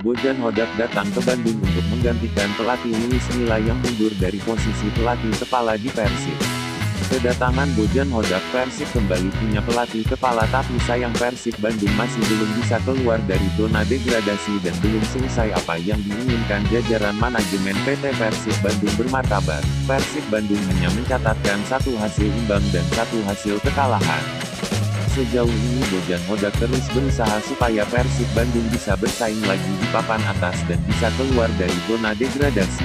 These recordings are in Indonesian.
Bojan Hodak datang ke Bandung untuk menggantikan pelatih Luis Milla yang mundur dari posisi pelatih kepala di Persib. Kedatangan Bojan Hodak, Persib kembali punya pelatih kepala, tapi sayang Persib Bandung masih belum bisa keluar dari zona degradasi dan belum selesai apa yang diinginkan jajaran manajemen PT Persib Bandung bermartabat. Persib Bandung hanya mencatatkan satu hasil imbang dan satu hasil kekalahan. Sejauh ini Bojan Hodak terus berusaha supaya Persib Bandung bisa bersaing lagi di papan atas dan bisa keluar dari zona degradasi.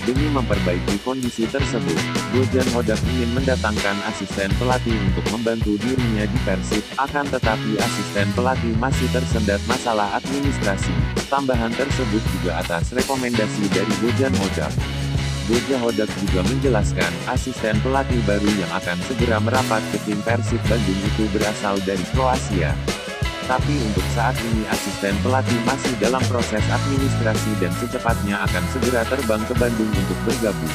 Demi memperbaiki kondisi tersebut, Bojan Hodak ingin mendatangkan asisten pelatih untuk membantu dirinya di Persib, akan tetapi asisten pelatih masih tersendat masalah administrasi. Tambahan tersebut juga atas rekomendasi dari Bojan Hodak. Bojan Hodak juga menjelaskan, asisten pelatih baru yang akan segera merapat ke tim Persib Bandung itu berasal dari Kroasia. Tapi untuk saat ini asisten pelatih masih dalam proses administrasi dan secepatnya akan segera terbang ke Bandung untuk bergabung.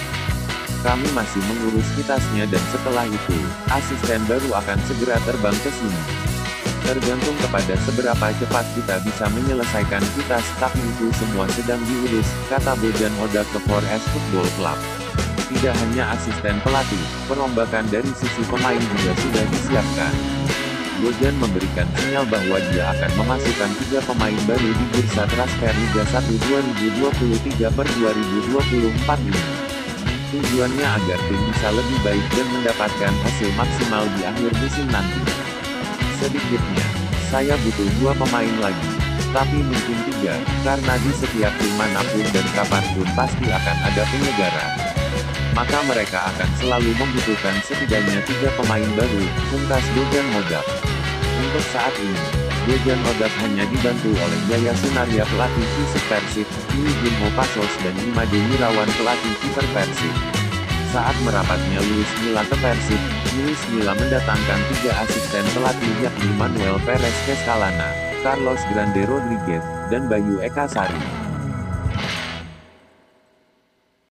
Kami masih mengurus kitasnya dan setelah itu, asisten baru akan segera terbang ke sini. Tergantung kepada seberapa cepat kita bisa menyelesaikan kitas, tapi itu semua sedang diurus, kata Bojan Hodak ke Forest Football Club. Tidak hanya asisten pelatih, perombakan dari sisi pemain juga sudah disiapkan. Bojan memberikan sinyal bahwa dia akan memasukkan 3 pemain baru di bursa transfer Liga 1 2023/2024 ini. Tujuannya agar tim bisa lebih baik dan mendapatkan hasil maksimal di akhir musim nanti. Sedikitnya, saya butuh 2 pemain lagi. Tapi mungkin 3, karena di setiap tim manapun dan kapanpun pasti akan ada penyegaran. Maka mereka akan selalu membutuhkan setidaknya 3 pemain baru, tuntas Bojan Hodak. Untuk saat ini, Bojan Hodak hanya dibantu oleh Yaya Sunaria pelatih fisik Persib, Ini Junho Pasos dan Imade Wirawan pelatih kiper Persib. Saat merapatnya Luis Milla ke Persib, Luis Milla mendatangkan 3 asisten pelatih yakni Manuel Perez Keskalana, Carlos Grande Rodriguez, dan Bayu Eka Sari.